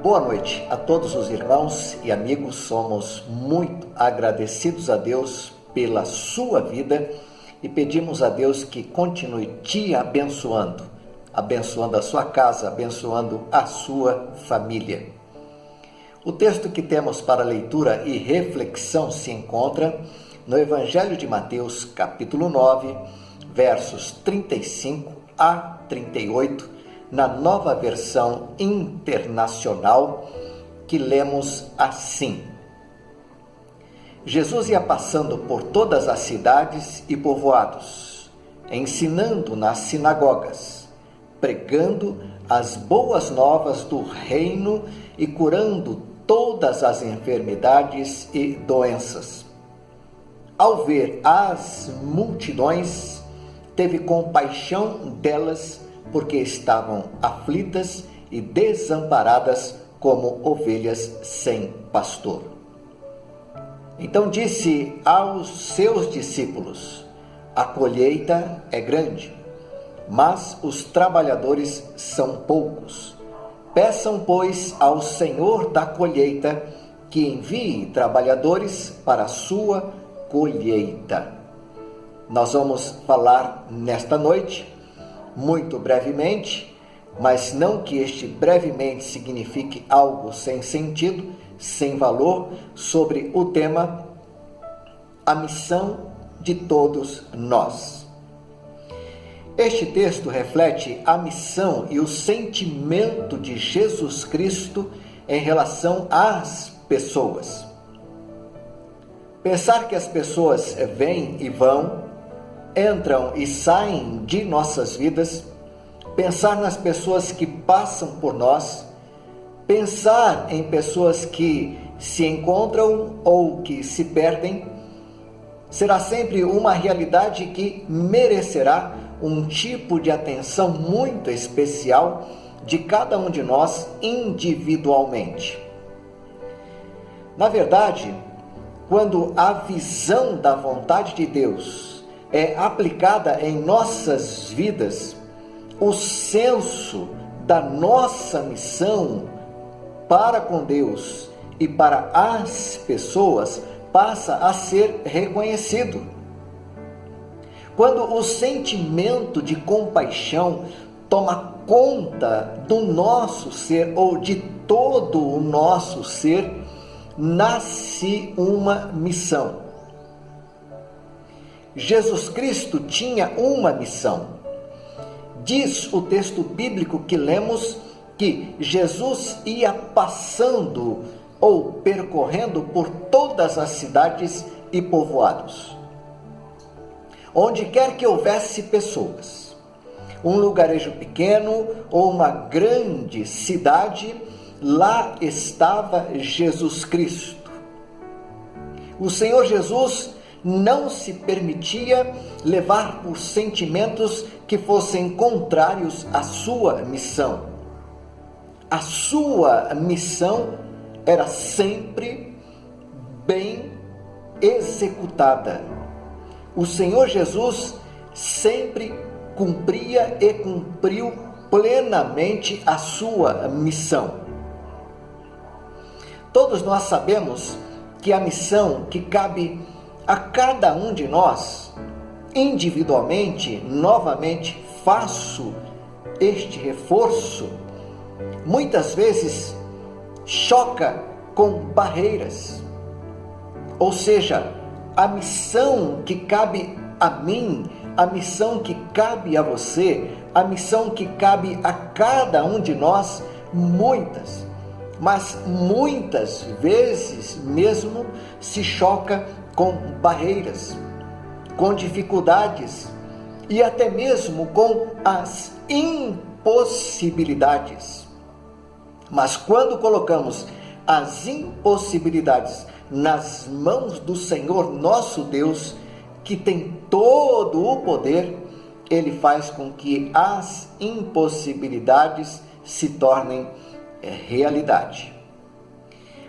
Boa noite a todos os irmãos e amigos. Somos muito agradecidos a Deus pela sua vida e pedimos a Deus que continue te abençoando, abençoando a sua casa, abençoando a sua família. O texto que temos para leitura e reflexão se encontra no Evangelho de Mateus, capítulo 9, versos 35 a 38, na Nova Versão Internacional, que lemos assim: Jesus ia passando por todas as cidades e povoados, ensinando nas sinagogas, pregando as boas novas do reino e curando todas as enfermidades e doenças. Ao ver as multidões, teve compaixão delas, porque estavam aflitas e desamparadas como ovelhas sem pastor. Então disse aos seus discípulos: a colheita é grande, mas os trabalhadores são poucos. Peçam, pois, ao Senhor da colheita que envie trabalhadores para a sua colheita. Nós vamos falar nesta noite, muito brevemente, mas não que este brevemente signifique algo sem sentido, sem valor, sobre o tema a missão de todos nós. Este texto reflete a missão e o sentimento de Jesus Cristo em relação às pessoas. Pensar que as pessoas vêm e vão, entram e saem de nossas vidas, pensar nas pessoas que passam por nós, pensar em pessoas que se encontram ou que se perdem, será sempre uma realidade que merecerá um tipo de atenção muito especial de cada um de nós individualmente. Na verdade, quando a visão da vontade de Deus é aplicada em nossas vidas, o senso da nossa missão para com Deus e para as pessoas passa a ser reconhecido. Quando o sentimento de compaixão toma conta do nosso ser ou de todo o nosso ser, nasce uma missão. Jesus Cristo tinha uma missão. Diz o texto bíblico que lemos que Jesus ia passando ou percorrendo por todas as cidades e povoados. Onde quer que houvesse pessoas, um lugarejo pequeno ou uma grande cidade, lá estava Jesus Cristo. O Senhor Jesus não se permitia levar por sentimentos que fossem contrários à sua missão. A sua missão era sempre bem executada. O Senhor Jesus sempre cumpria e cumpriu plenamente a sua missão. Todos nós sabemos que a missão que cabe a cada um de nós, individualmente, novamente faço este reforço, muitas vezes choca com barreiras. Ou seja, a missão que cabe a mim, a missão que cabe a você, a missão que cabe a cada um de nós, muitas vezes mesmo se choca com barreiras, com dificuldades e até mesmo com as impossibilidades. Mas quando colocamos as impossibilidades nas mãos do Senhor nosso Deus, que tem todo o poder, Ele faz com que as impossibilidades se tornem realidade.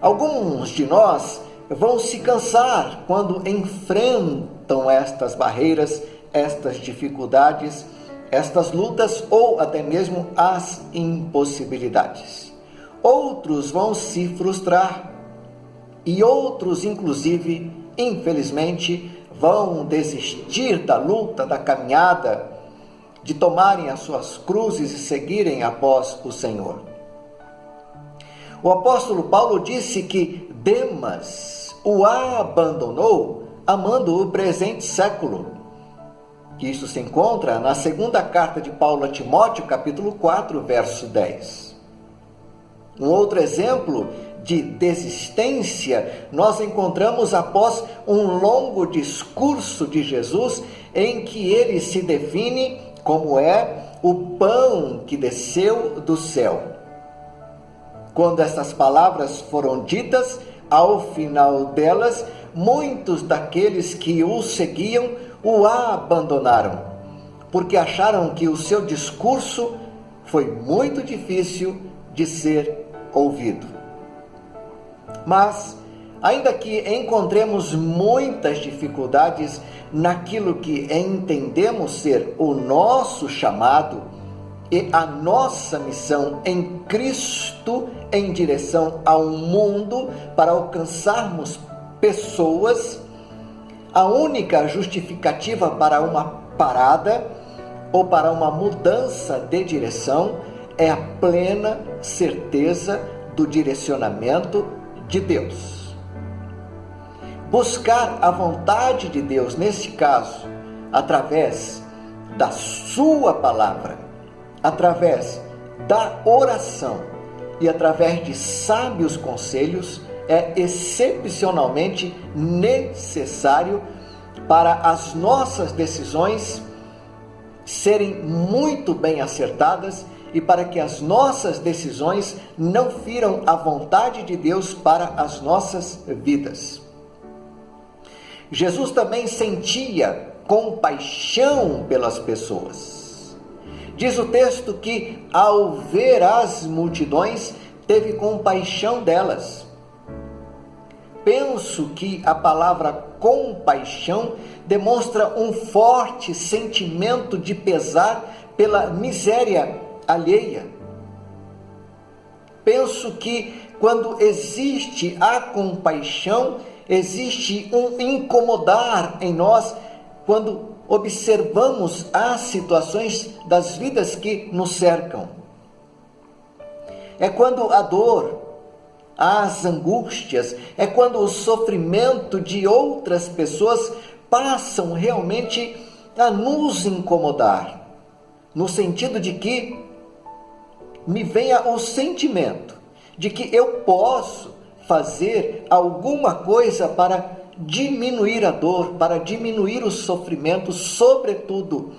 Alguns de nós vão se cansar quando enfrentam estas barreiras, estas dificuldades, estas lutas ou até mesmo as impossibilidades. outros vão se frustrar e outros, inclusive, infelizmente, vão desistir da luta, da caminhada, de tomarem as suas cruzes e seguirem após o Senhor. O apóstolo Paulo disse que Demas o abandonou amando o presente século. Isso se encontra na segunda carta de Paulo a Timóteo, capítulo 4, verso 10. Um outro exemplo de desistência nós encontramos após um longo discurso de Jesus, em que ele se define como o pão que desceu do céu. Quando essas palavras foram ditas, ao final delas, muitos daqueles que o seguiam o abandonaram, porque acharam que o seu discurso foi muito difícil de ser ouvido. Mas, ainda que encontremos muitas dificuldades naquilo que entendemos ser o nosso chamado e a nossa missão em Cristo em direção ao mundo para alcançarmos pessoas, a única justificativa para uma parada ou para uma mudança de direção é a plena certeza do direcionamento de Deus. Buscar a vontade de Deus, nesse caso, através da sua palavra, através da oração e através de sábios conselhos, é excepcionalmente necessário para as nossas decisões serem muito bem acertadas e para que as nossas decisões não firam a vontade de Deus para as nossas vidas. Jesus também sentia compaixão pelas pessoas. Diz o texto que, ao ver as multidões, teve compaixão delas. Penso que a palavra compaixão demonstra um forte sentimento de pesar pela miséria alheia. Penso que quando existe a compaixão, existe um incomodar em nós quando observamos as situações das vidas que nos cercam. É quando a dor, as angústias, é quando o sofrimento de outras pessoas passam realmente a nos incomodar, no sentido de que me venha o sentimento de que eu posso fazer alguma coisa para diminuir a dor, para diminuir o sofrimento, sobretudo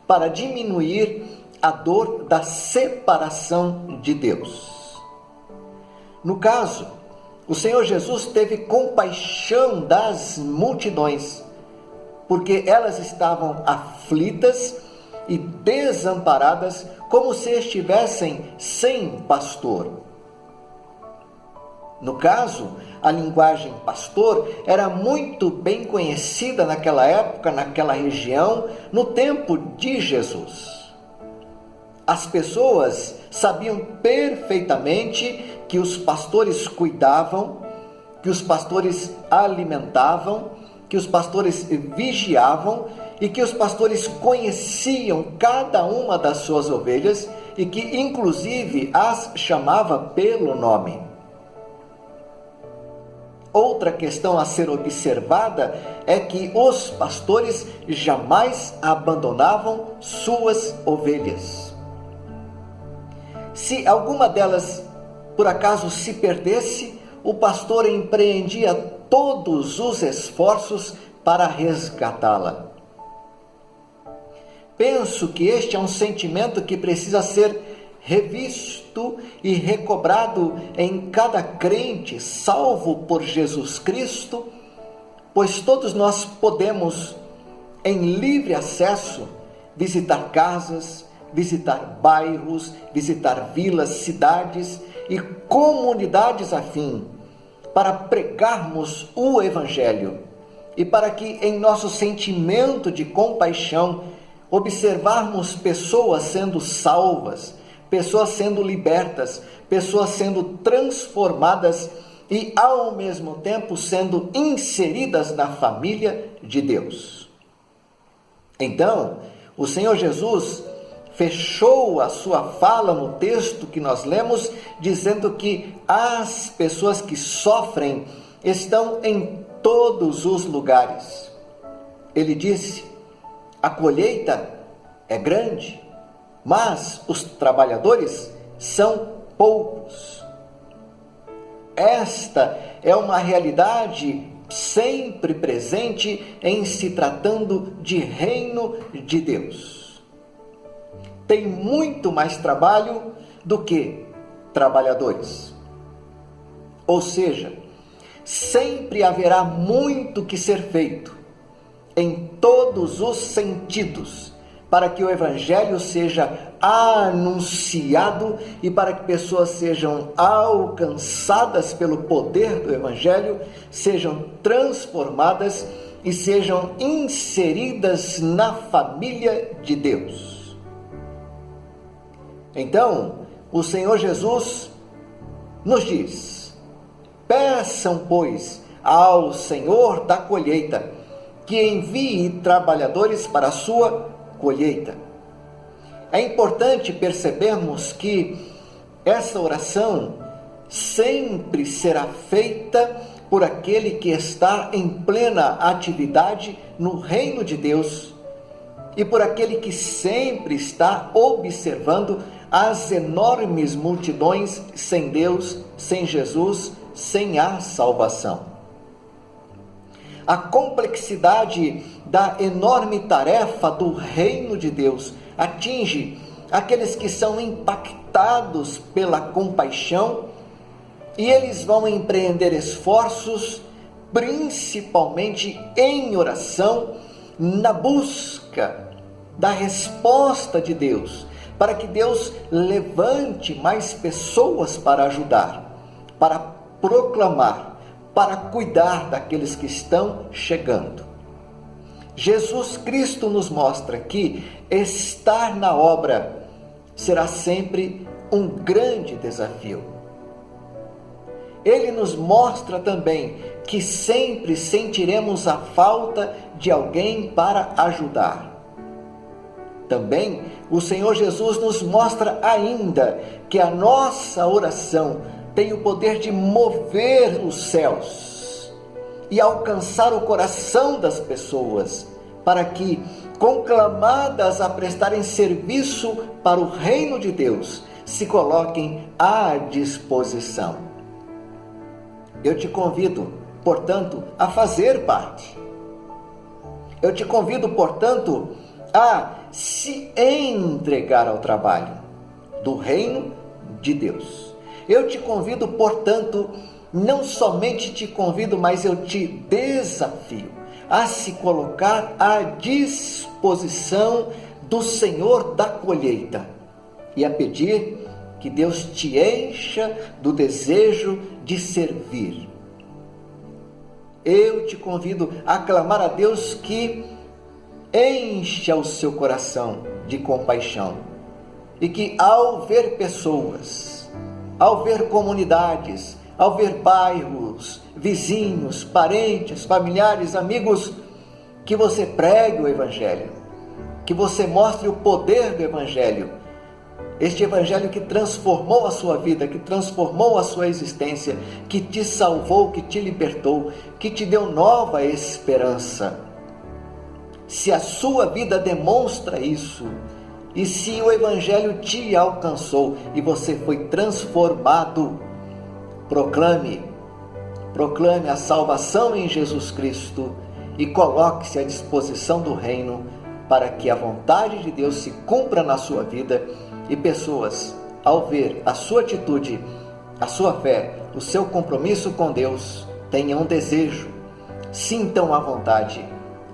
para diminuir a dor da separação de Deus. No caso, o Senhor Jesus teve compaixão das multidões, porque elas estavam aflitas e desamparadas, como se estivessem sem pastor. No caso, a linguagem pastor era muito bem conhecida naquela época, naquela região, no tempo de Jesus. As pessoas sabiam perfeitamente que os pastores cuidavam, que os pastores alimentavam, que os pastores vigiavam e que os pastores conheciam cada uma das suas ovelhas e que inclusive as chamava pelo nome. Outra questão a ser observada é que os pastores jamais abandonavam suas ovelhas. Se alguma delas por acaso se perdesse, o pastor empreendia todos os esforços para resgatá-la. Penso que este é um sentimento que precisa ser revisto e recobrado em cada crente salvo por Jesus Cristo, pois todos nós podemos, em livre acesso, visitar casas, visitar bairros, visitar vilas, cidades e comunidades afim, para pregarmos o Evangelho e para que em nosso sentimento de compaixão observarmos pessoas sendo salvas, pessoas sendo libertas, pessoas sendo transformadas e, ao mesmo tempo, sendo inseridas na família de Deus. Então, o Senhor Jesus fechou a sua fala no texto que nós lemos, dizendo que as pessoas que sofrem estão em todos os lugares. Ele disse: a colheita é grande, mas os trabalhadores são poucos. Esta é uma realidade sempre presente em se tratando de reino de Deus. Tem muito mais trabalho do que trabalhadores. Ou seja, sempre haverá muito que ser feito, em todos os sentidos, para que o Evangelho seja anunciado e para que pessoas sejam alcançadas pelo poder do Evangelho, sejam transformadas e sejam inseridas na família de Deus. Então, o Senhor Jesus nos diz: peçam, pois, ao Senhor da colheita que envie trabalhadores para a sua colheita. É importante percebermos que essa oração sempre será feita por aquele que está em plena atividade no reino de Deus e por aquele que sempre está observando as enormes multidões sem Deus, sem Jesus, sem a salvação. A complexidade da enorme tarefa do reino de Deus atinge aqueles que são impactados pela compaixão e eles vão empreender esforços, principalmente em oração, na busca da resposta de Deus, para que Deus levante mais pessoas para ajudar, para proclamar, para cuidar daqueles que estão chegando. Jesus Cristo nos mostra que estar na obra será sempre um grande desafio. Ele nos mostra também que sempre sentiremos a falta de alguém para ajudar. Também o Senhor Jesus nos mostra ainda que a nossa oração tem o poder de mover os céus e alcançar o coração das pessoas, para que, conclamadas a prestarem serviço para o reino de Deus, se coloquem à disposição. Eu te convido, portanto, a fazer parte. Eu te convido, portanto, a se entregar ao trabalho do reino de Deus. Eu te convido, portanto, não somente te convido, mas eu te desafio a se colocar à disposição do Senhor da colheita e a pedir que Deus te encha do desejo de servir. Eu te convido a clamar a Deus que encha o seu coração de compaixão e que, ao ver pessoas, ao ver comunidades, ao ver bairros, vizinhos, parentes, familiares, amigos, que você pregue o Evangelho, que você mostre o poder do Evangelho, este Evangelho que transformou a sua vida, que transformou a sua existência, que te salvou, que te libertou, que te deu nova esperança. Se a sua vida demonstra isso, e se o Evangelho te alcançou e você foi transformado, proclame a salvação em Jesus Cristo e coloque-se à disposição do reino para que a vontade de Deus se cumpra na sua vida e pessoas, ao ver a sua atitude, a sua fé, o seu compromisso com Deus, tenham um desejo, sintam a vontade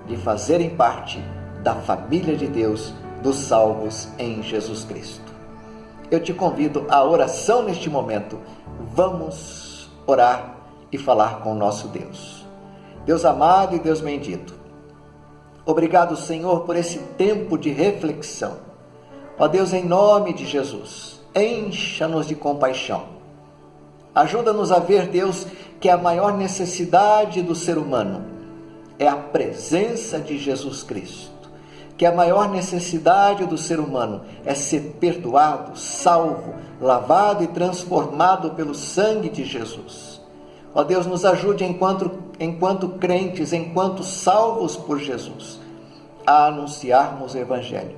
de fazerem parte da família de Deus, dos salvos em Jesus Cristo. Eu te convido à oração neste momento. Vamos orar e falar com o nosso Deus. Deus amado e Deus bendito, obrigado, Senhor, por esse tempo de reflexão. Ó Deus, em nome de Jesus, encha-nos de compaixão. Ajuda-nos a ver, Deus, que a maior necessidade do ser humano é a presença de Jesus Cristo. Que a maior necessidade do ser humano é ser perdoado, salvo, lavado e transformado pelo sangue de Jesus. Ó Deus, nos ajude enquanto crentes, enquanto salvos por Jesus, a anunciarmos o Evangelho,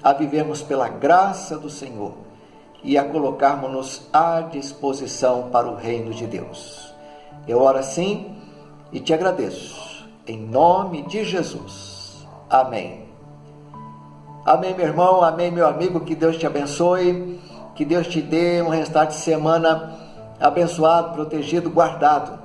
a vivermos pela graça do Senhor e a colocarmos-nos à disposição para o reino de Deus. Eu oro assim e te agradeço, em nome de Jesus. Amém. Amém, meu irmão, amém, meu amigo, que Deus te abençoe, que Deus te dê um restante de semana abençoado, protegido, guardado,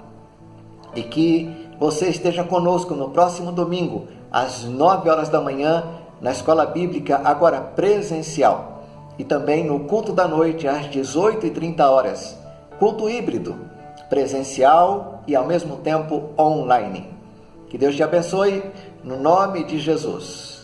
e que você esteja conosco no próximo domingo, às 9 horas da manhã, na Escola Bíblica, agora presencial, e também no culto da noite, às 18h30, culto híbrido, presencial e ao mesmo tempo online. Que Deus te abençoe, no nome de Jesus.